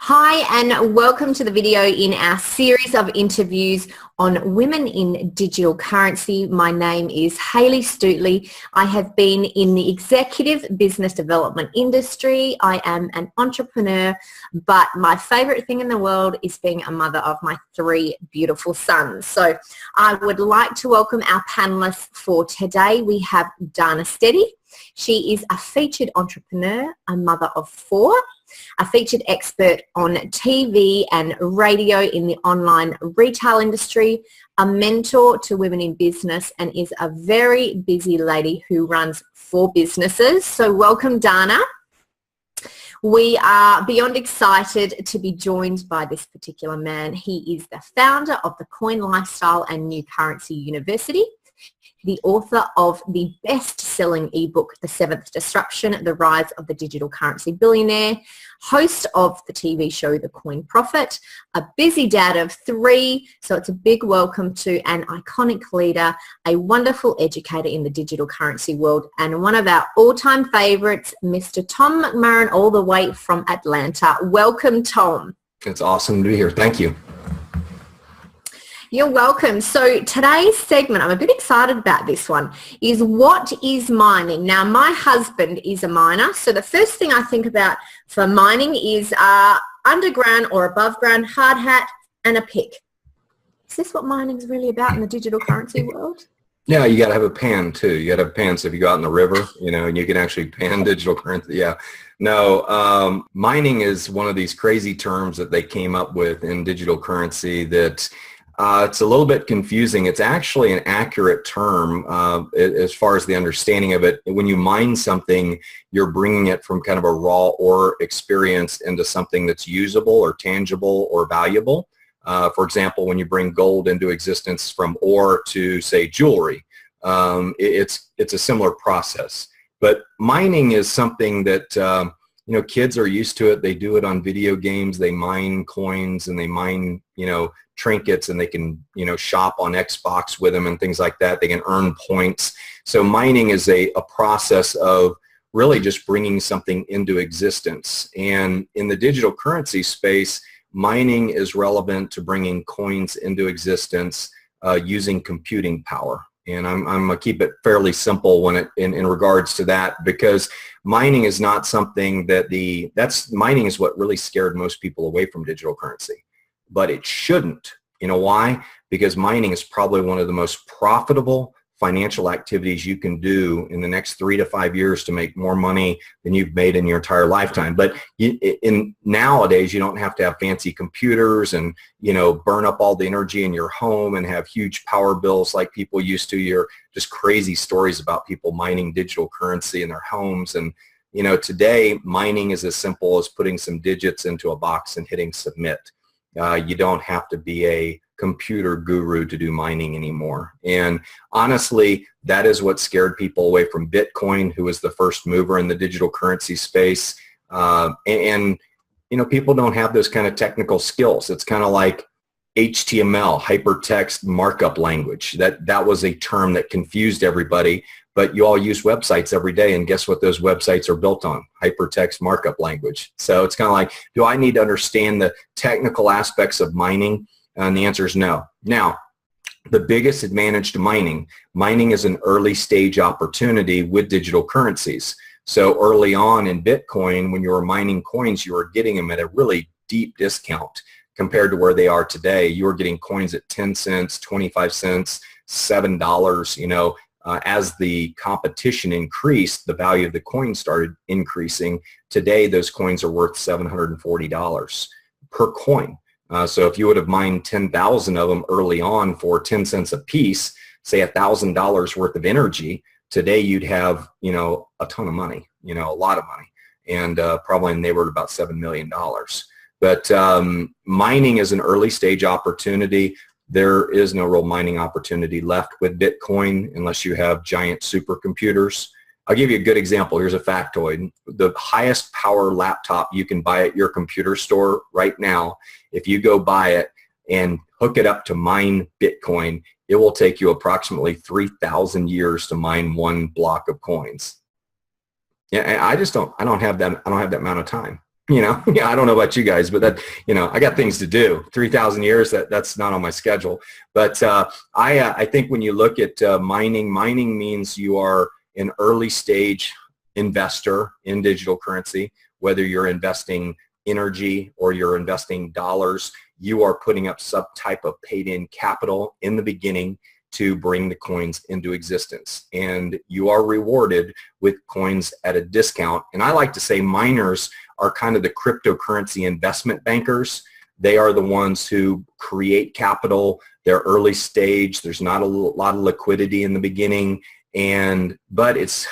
Hi and welcome to the video in our series of interviews on women in digital currency. My name is Hayley Stutley. I have been in the executive business development industry. I am an entrepreneur, but my favorite thing in the world is being a mother of my three beautiful sons. So I would like to welcome our panelists for today. We have Dana Steady. She is a featured entrepreneur, a mother of four, a featured expert on TV and radio in the online retail industry, a mentor to women in business, and is a very busy lady who runs four businesses. So welcome, Dana. We are beyond excited to be joined by this particular man. He is the founder of the Coin Lifestyle and New Currency University, the author of the best-selling ebook, The Seventh Disruption, The Rise of the Digital Currency Billionaire, host of the TV show The Coin Prophet, a busy dad of three, so it's a big welcome to an iconic leader, a wonderful educator in the digital currency world, and one of our all-time favorites, Mr. Tom McMurran, all the way from Atlanta. Welcome, Tom. It's awesome to be here. Thank you. You're welcome. So today's segment, I'm a bit excited about this one, is what is mining? Now, my husband is a miner, so the first thing I think about for mining is underground or above ground, hard hat and a pick. Is this what mining is really about in the digital currency world? Yeah, you got to have a pan too. You got to have pans. So if you go out in the river, and you can actually pan digital currency. Yeah. No, mining is one of these crazy terms that they came up with in digital currency that it's a little bit confusing. It's actually an accurate term as far as the understanding of it. When you mine something, you're bringing it from kind of a raw ore experience into something that's usable or tangible or valuable. For example, when you bring gold into existence from ore to, say, jewelry, it's a similar process. But mining is something that kids are used to it. They do it on video games. They mine coins and they mine, trinkets, and they can, shop on Xbox with them and things like that. They can earn points. So mining is a process of really just bringing something into existence. And in the digital currency space, mining is relevant to bringing coins into existence using computing power. And I'm going to keep it fairly simple when in regards to that, because mining is not something that mining is what really scared most people away from digital currency. But it shouldn't. You know why? Because mining is probably one of the most profitable financial activities you can do in the next 3 to 5 years to make more money than you've made in your entire lifetime. But nowadays, you don't have to have fancy computers and, burn up all the energy in your home and have huge power bills like people used to. You're just crazy stories about people mining digital currency in their homes. And, today, mining is as simple as putting some digits into a box and hitting submit. You don't have to be a computer guru to do mining anymore. And honestly, that is what scared people away from Bitcoin, who was the first mover in the digital currency space. People don't have those kind of technical skills. It's kind of like HTML, hypertext markup language. That was a term that confused everybody. But you all use websites every day, and guess what those websites are built on? Hypertext markup language. So it's kind of like, do I need to understand the technical aspects of mining? And the answer is no. Now, the biggest advantage to mining is an early stage opportunity with digital currencies. So early on in Bitcoin, when you were mining coins, you were getting them at a really deep discount compared to where they are today. You were getting coins at 10 cents, 25 cents, $7, as the competition increased, the value of the coin started increasing. Today, those coins are worth $740 per coin. So if you would have mined 10,000 of them early on for 10 cents a piece, say $1,000 worth of energy, today you'd have, a ton of money, a lot of money, and probably in the neighborhood about $7 million. But mining is an early stage opportunity. There is no real mining opportunity left with Bitcoin unless you have giant supercomputers. I'll give you a good example. Here's a factoid. The highest power laptop you can buy at your computer store right now, if you go buy it and hook it up to mine Bitcoin, it will take you approximately 3,000 years to mine one block of coins. Yeah, I don't have that amount of time. Yeah, I don't know about you guys, but that, I got things to do. 3,000 years, that's not on my schedule. But I think when you look at mining means you are an early stage investor in digital currency, whether you're investing energy or you're investing dollars, you are putting up some type of paid in capital in the beginning to bring the coins into existence. And you are rewarded with coins at a discount. And I like to say miners are kind of the cryptocurrency investment bankers. They are the ones who create capital. They're early stage. There's not a lot of liquidity in the beginning, but it's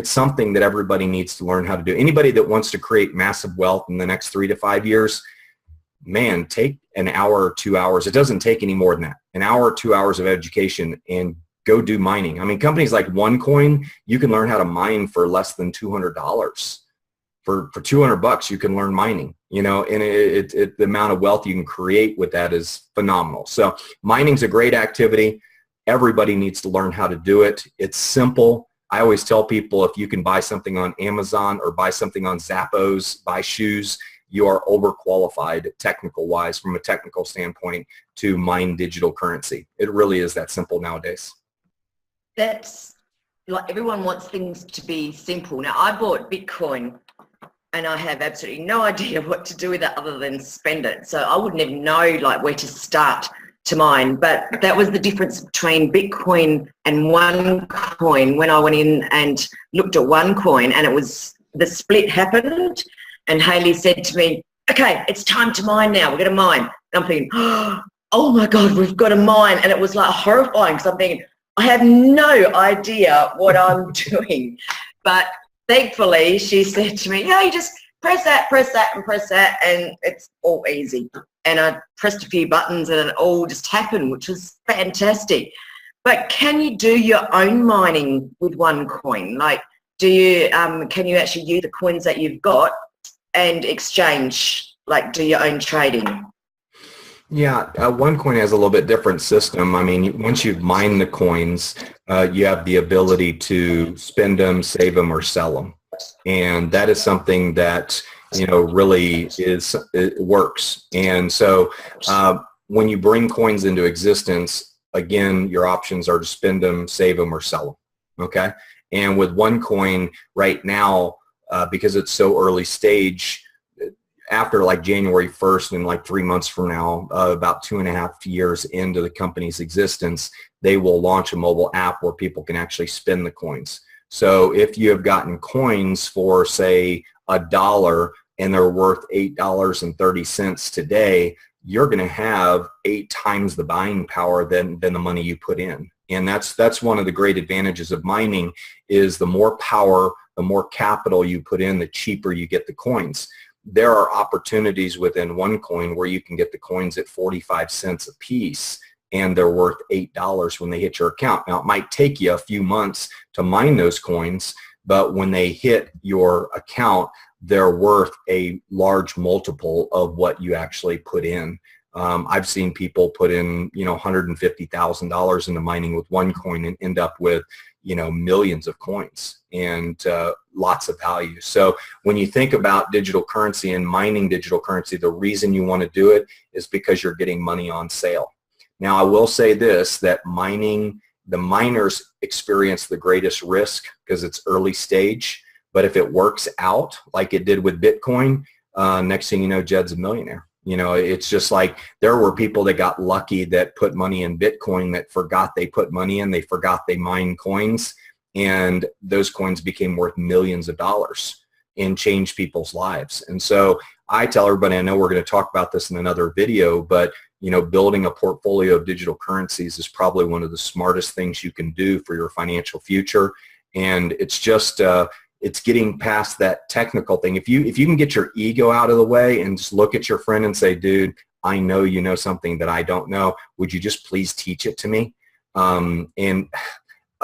something that everybody needs to learn how to do. Anybody that wants to create massive wealth in the next 3 to 5 years, man, take an hour or 2 hours. It doesn't take any more than that. An hour or 2 hours of education and go do mining. I mean, companies like OneCoin, you can learn how to mine for less than $200. For $200, you can learn mining, and the amount of wealth you can create with that is phenomenal. So mining's a great activity. Everybody needs to learn how to do it. It's simple. I always tell people, if you can buy something on Amazon or buy something on Zappos, buy shoes, you are overqualified technical-wise, from a technical standpoint, to mine digital currency. It really is that simple nowadays. That's like, everyone wants things to be simple. Now, I bought Bitcoin and I have absolutely no idea what to do with it other than spend it. So I wouldn't even know like where to start to mine. But that was the difference between Bitcoin and OneCoin when I went in and looked at OneCoin, and it was the split happened. And Haley said to me, okay, it's time to mine now. We're going to mine. And I'm thinking, oh my God, we've got to mine. And it was like horrifying, because I'm thinking, I have no idea what I'm doing. But thankfully, she said to me, you just press that, and press that, and it's all easy. And I pressed a few buttons and it all just happened, which was fantastic. But can you do your own mining with OneCoin? Like, can you actually use the coins that you've got and exchange, like do your own trading? Yeah, OneCoin has a little bit different system. I mean, once you've mined the coins, you have the ability to spend them, save them, or sell them. And that is something that, really it works. And so when you bring coins into existence, again, your options are to spend them, save them, or sell them. Okay. And with OneCoin right now, because it's so early stage, after like January 1st and like 3 months from now, about 2.5 years into the company's existence, they will launch a mobile app where people can actually spend the coins. So if you have gotten coins for, say, $1 and they're worth $8.30 today, you're going to have 8 times the buying power than the money you put in. And that's one of the great advantages of mining, is the more power, the more capital you put in, the cheaper you get the coins. There are opportunities within OneCoin where you can get the coins at 45 cents a piece, and they're worth $8 when they hit your account. Now, it might take you a few months to mine those coins, but when they hit your account, they're worth a large multiple of what you actually put in. I've seen people put in, $150,000 into mining with OneCoin and end up with, millions of coins and lots of value. So when you think about digital currency and mining digital currency, the reason you want to do it is because you're getting money on sale. Now, I will say this, that the miners experience the greatest risk because it's early stage. But if it works out like it did with Bitcoin, next thing you know, Jed's a millionaire. It's just like there were people that got lucky that put money in Bitcoin that forgot they put money in. They forgot they mined coins, and those coins became worth millions of dollars and changed people's lives. And so I tell everybody, I know we're going to talk about this in another video, but building a portfolio of digital currencies is probably one of the smartest things you can do for your financial future. And it's just it's getting past that technical thing. If you can get your ego out of the way and just look at your friend and say, dude, I know you know something that I don't know. Would you just please teach it to me? And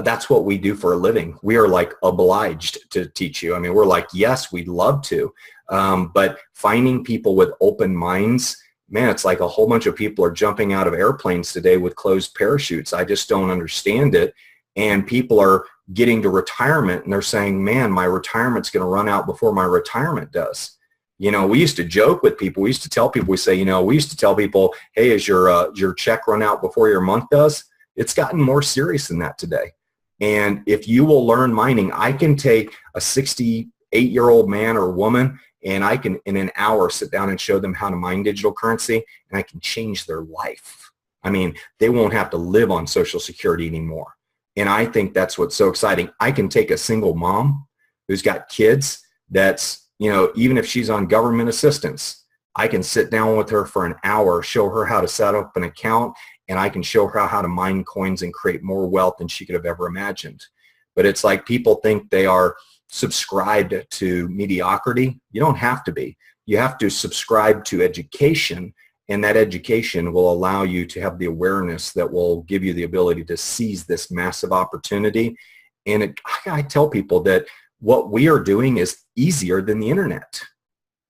that's what we do for a living. We are like obliged to teach you. I mean, we're like, yes, we'd love to. But finding people with open minds, man, it's like a whole bunch of people are jumping out of airplanes today with closed parachutes. I just don't understand it. And people are getting to retirement and they're saying, man, my retirement's going to run out before my retirement does. You know, we used to joke with people. We used to tell people, we say, you know, we used to tell people, hey, is your check run out before your month does? It's gotten more serious than that today. And if you will learn mining, I can take a 68-year-old man or woman, and I can, in an hour, sit down and show them how to mine digital currency, and I can change their life. I mean, they won't have to live on Social Security anymore. And I think that's what's so exciting. I can take a single mom who's got kids that's, you know, even if she's on government assistance, I can sit down with her for an hour, show her how to set up an account, and I can show her how to mine coins and create more wealth than she could have ever imagined. But it's like people think they are subscribed to mediocrity. You don't have to be. You have to subscribe to education, and that education will allow you to have the awareness that will give you the ability to seize this massive opportunity. And I tell people that what we are doing is easier than the internet,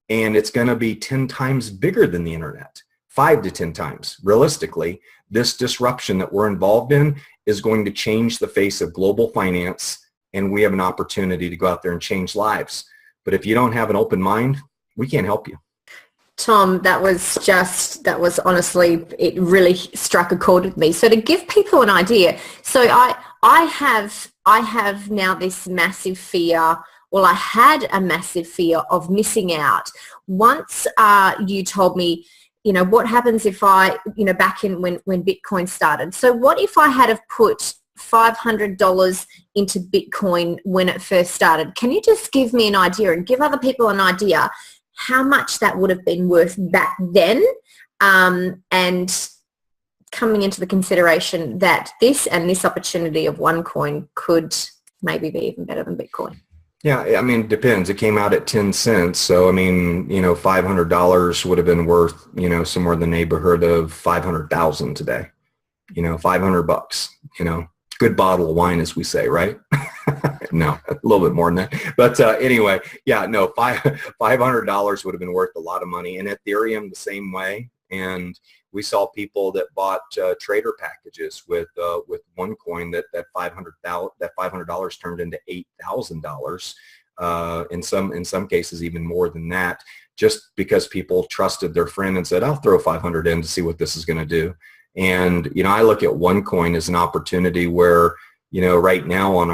and it's going to be 10 times bigger than the internet, 5 to 10 times. Realistically, this disruption that we're involved in is going to change the face of global finance, and we have an opportunity to go out there and change lives. But if you don't have an open mind, we can't help you. Tom, that was honestly, it really struck a chord with me. So to give people an idea, so I have now this massive fear, well, I had a massive fear of missing out. Once you told me, you know, what happens if I, you know, back in when Bitcoin started. So what if I had have put $500 into Bitcoin when it first started? Can you just give me an idea and give other people an idea how much that would have been worth back then, and coming into the consideration that this opportunity of OneCoin could maybe be even better than Bitcoin? Yeah, I mean, it depends. It came out at 10 cents. So, I mean, you know, $500 would have been worth, you know, somewhere in the neighborhood of 500,000 today. You know, 500 bucks, you know, good bottle of wine, as we say, right? No, a little bit more than that. But anyway, yeah, no, $500 would have been worth a lot of money. And Ethereum the same way. And we saw people that bought trader packages with OneCoin that $500 turned into $8,000. In some cases, even more than that, just because people trusted their friend and said, "I'll throw 500 in to see what this is going to do." And you know, I look at OneCoin as an opportunity where, you know, right now on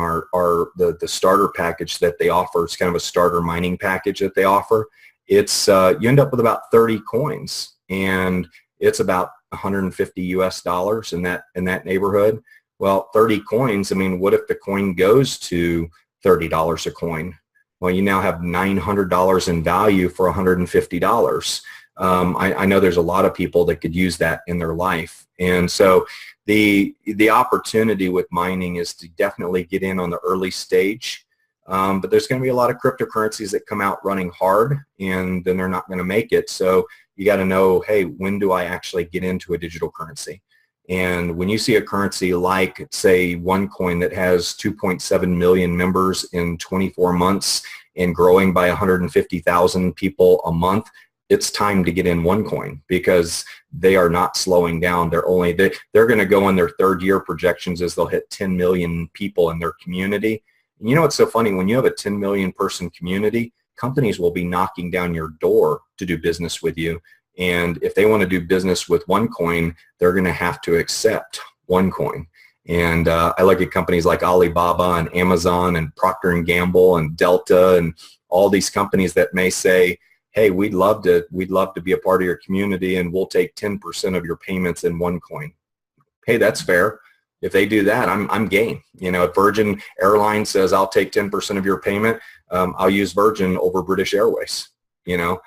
the starter package that they offer, it's kind of a starter mining package that they offer. It's you end up with about 30 coins, and it's about $150 in that neighborhood. Well, 30 coins. I mean, what if the coin goes to $30 a coin? Well, you now have $900 in value for $150. I know there's a lot of people that could use that in their life, and so the opportunity with mining is to definitely get in on the early stage. But there's going to be a lot of cryptocurrencies that come out running hard, and then they're not going to make it. So you got to know, hey, when do I actually get into a digital currency? And when you see a currency like, say, OneCoin that has 2.7 million members in 24 months and growing by 150,000 people a month, it's time to get in OneCoin, because they are not slowing down. They're going to go in their third year projections as they'll hit 10 million people in their community. And you know what's so funny? When you have a 10 million person community, companies will be knocking down your door to do business with you. And if they want to do business with OneCoin, they're going to have to accept OneCoin. And I look at companies like Alibaba and Amazon and Procter & Gamble and Delta and all these companies that may say, hey, we'd love to be a part of your community, and we'll take 10% of your payments in OneCoin. Hey, that's fair. If they do that, I'm game. You know, if Virgin Airlines says I'll take 10% of your payment, I'll use Virgin over British Airways. You know,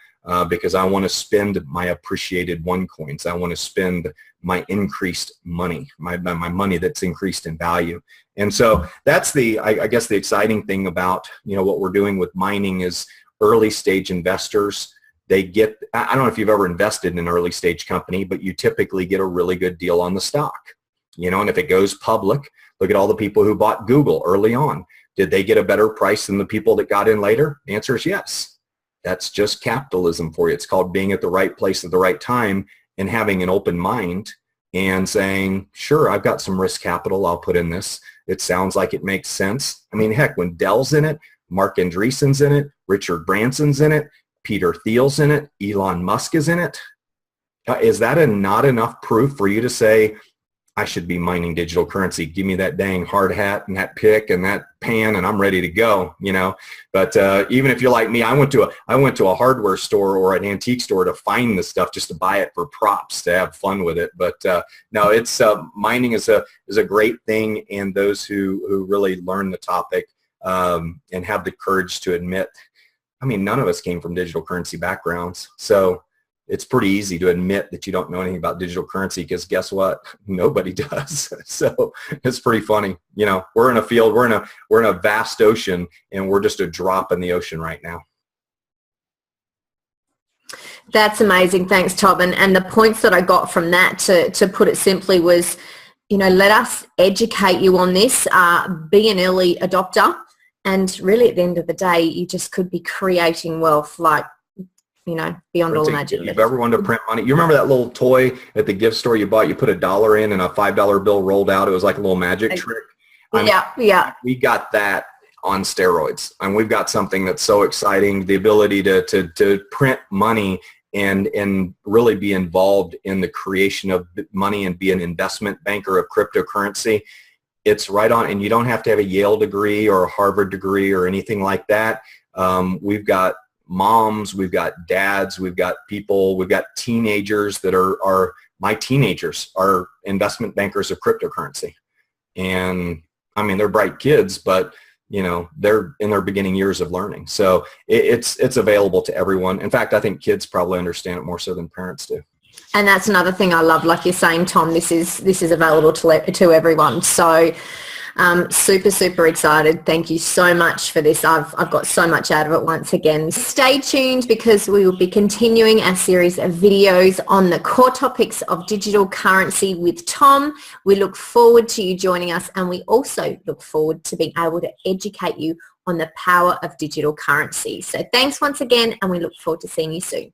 because I want to spend my appreciated OneCoins. I want to spend my increased money, my money that's increased in value. And so that's I guess the exciting thing about, you know, what we're doing with mining is early stage investors. They get, I don't know if you've ever invested in an early stage company, but you typically get a really good deal on the stock. You know, and if it goes public, look at all the people who bought Google early on. Did they get a better price than the people that got in later? The answer is yes. That's just capitalism for you. It's called being at the right place at the right time and having an open mind and saying, sure, I've got some risk capital I'll put in this. It sounds like it makes sense. I mean, heck, when Dell's in it, Mark Andreessen's in it, Richard Branson's in it, Peter Thiel's in it. Elon Musk is in it. Is that not enough proof for you to say, I should be mining digital currency? Give me that dang hard hat and that pick and that pan and I'm ready to go, you know. But even if you're like me, I went to a hardware store or an antique store to find the stuff just to buy it for props, to have fun with it. But no, it's mining is a great thing, and those who really learn the topic and have the courage to admit, I mean, none of us came from digital currency backgrounds, so it's pretty easy to admit that you don't know anything about digital currency, because guess what? Nobody does. So it's pretty funny. You know, we're in a field, we're in a vast ocean, and we're just a drop in the ocean right now. That's amazing. Thanks, Tom. And the points that I got from that, to put it simply, was, you know, let us educate you on this, be an early adopter, and really at the end of the day, you just could be creating wealth like, you know, beyond all imagination. If you've ever wanted to print money, you remember that little toy at the gift store you bought? You put $1 in and a $5 bill rolled out. It was like a little magic trick. Yeah. We got that on steroids, and we've got something that's so exciting. The ability to print money and really be involved in the creation of money and be an investment banker of cryptocurrency. It's right on, and you don't have to have a Yale degree or a Harvard degree or anything like that. We've got moms, we've got dads, we've got people, we've got teenagers that are my teenagers are investment bankers of cryptocurrency. And I mean, they're bright kids, but you know, they're in their beginning years of learning. So it's available to everyone. In fact, I think kids probably understand it more so than parents do. And that's another thing I love, like you're saying, Tom, this is available to everyone. So super excited. Thank you so much for this. I've got so much out of it once again. Stay tuned, because we will be continuing our series of videos on the core topics of digital currency with Tom. We look forward to you joining us, and we also look forward to being able to educate you on the power of digital currency. So thanks once again, and we look forward to seeing you soon.